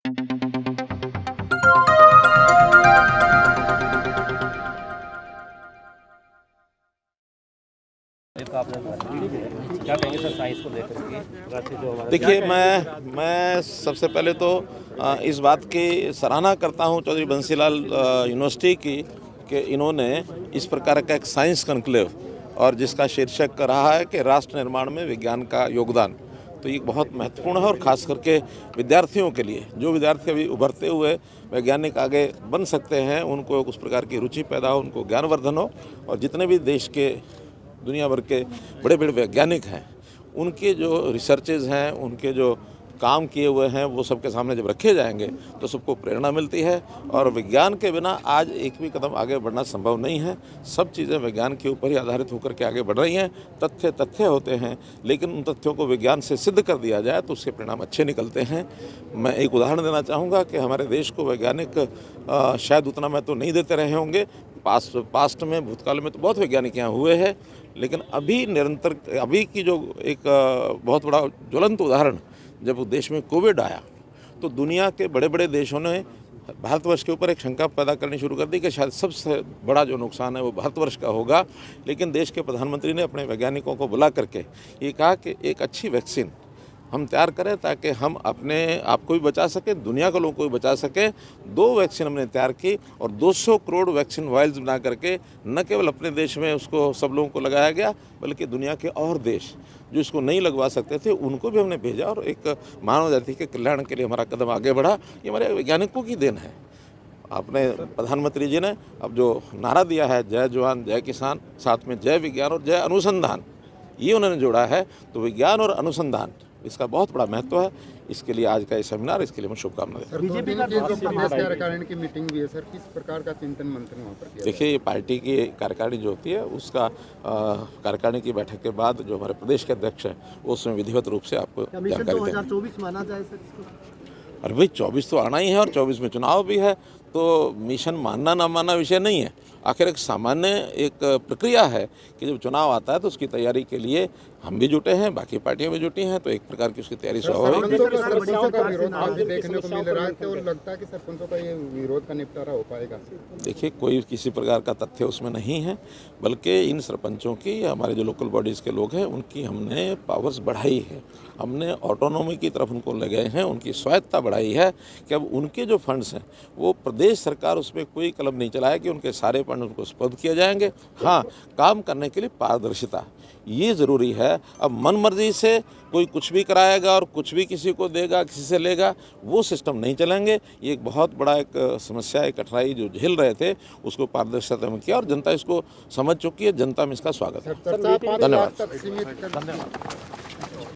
क्या कहेंगे sir science को लेकर के जो हमारे? देखिए, मैं सबसे पहले तो इस बात की सराहना करता हूं चौधरी बंसीलाल यूनिवर्सिटी की कि इन्होंने इस प्रकार का एक साइंस कॉन्क्लेव और जिसका शीर्षक रहा है कि राष्ट्र निर्माण में विज्ञान का योगदान, तो ये बहुत महत्वपूर्ण है। और ख़ास करके विद्यार्थियों के लिए, जो विद्यार्थी अभी उभरते हुए वैज्ञानिक आगे बन सकते हैं, उनको उस प्रकार की रुचि पैदा हो, उनको ज्ञानवर्धन हो। और जितने भी देश के दुनिया भर के बड़े बड़े वैज्ञानिक हैं, उनके जो रिसर्चेज हैं, उनके जो काम किए हुए हैं, वो सबके सामने जब रखे जाएंगे तो सबको प्रेरणा मिलती है। और विज्ञान के बिना आज एक भी कदम आगे बढ़ना संभव नहीं है। सब चीज़ें विज्ञान के ऊपर ही आधारित होकर के आगे बढ़ रही हैं। तथ्य होते हैं, लेकिन उन तथ्यों को विज्ञान से सिद्ध कर दिया जाए तो उसके परिणाम अच्छे निकलते हैं। मैं एक उदाहरण देना चाहूँगा कि हमारे देश को वैज्ञानिक शायद उतना मैं तो नहीं देते रहे होंगे, पास्ट में, भूतकाल में तो बहुत वैज्ञानिक यहाँ हुए हैं, लेकिन अभी की जो एक बहुत बड़ा ज्वलंत उदाहरण, जब देश में कोविड आया तो दुनिया के बड़े बड़े देशों ने भारतवर्ष के ऊपर एक शंका पैदा करनी शुरू कर दी कि शायद सबसे बड़ा जो नुकसान है वो भारतवर्ष का होगा। लेकिन देश के प्रधानमंत्री ने अपने वैज्ञानिकों को बुला करके ये कहा कि एक अच्छी वैक्सीन हम तैयार करें ताकि हम अपने आप को भी बचा सकें, दुनिया के लोगों को भी बचा सकें। 2 वैक्सीन हमने तैयार की और 200 करोड़ वैक्सीन वायल्स बना करके न केवल अपने देश में उसको सब लोगों को लगाया गया, बल्कि दुनिया के और देश जो इसको नहीं लगवा सकते थे उनको भी हमने भेजा। और एक मानव जाति के कल्याण के लिए हमारा कदम आगे बढ़ा। ये हमारे वैज्ञानिकों की देन है। अपने प्रधानमंत्री जी ने अब जो नारा दिया है, जय जवान जय किसान, साथ में जय विज्ञान और जय अनुसंधान, ये उन्होंने जोड़ा है। तो विज्ञान और अनुसंधान, इसका बहुत बड़ा महत्व है। इसके लिए आज का ये सेमिनार, इसके लिए मैं शुभकामनाएं देता हूं। बीजेपी का जो प्रदेश कार्यकारिणी की मीटिंग भी है सर, किस प्रकार का चिंतन मंथन वहाँ पर किया? देखिए, ये पार्टी की कार्यकारिणी जो होती है, उसका कार्यकारिणी की बैठक के बाद जो हमारे प्रदेश के अध्यक्ष हैं वो उसमें विधिवत रूप से आपको जानकारी देंगे। 2024 माना जाए सर इसको? अरे भाई, 24 तो आना ही है और 24 में चुनाव भी है, तो मिशन मानना ना मानना विषय नहीं है। आखिर एक सामान्य एक प्रक्रिया है कि जब चुनाव आता है तो उसकी तैयारी के लिए हम भी जुटे हैं, बाकी पार्टियां भी जुटी हैं, तो एक प्रकार की उसकी तैयारी स्वाभाविक है। सरपंचों का विरोध आज देखने को मिल रहा है, तो लगता है कि सरपंचों का ये विरोध का निपटारा हो पाएगा? देखिए, कोई किसी प्रकार का तथ्य उसमें नहीं है, बल्कि इन सरपंचों की, हमारे जो लोकल बॉडीज़ के लोग हैं, उनकी हमने पावर्स बढ़ाई है। हमने ऑटोनॉमी की तरफ उनको ले गए हैं, उनकी स्वायत्ता बढ़ाई है कि अब उनके जो फंड्स हैं वो प्रदेश सरकार उसमें कोई कलम नहीं चलाए कि उनके सारे फंड उनको सुपुर्द किए जाएंगे। हाँ, काम करने के लिए पारदर्शिता ये ज़रूरी है। अब मन मर्जी से कोई कुछ भी कराएगा और कुछ भी किसी को देगा, किसी से लेगा, वो सिस्टम नहीं चलेंगे। ये एक बहुत बड़ा एक समस्या, एक कठिनाई जो झेल रहे थे, उसको पारदर्शिता में किया और जनता इसको समझ चुकी है। जनता में इसका स्वागत है। धन्यवाद।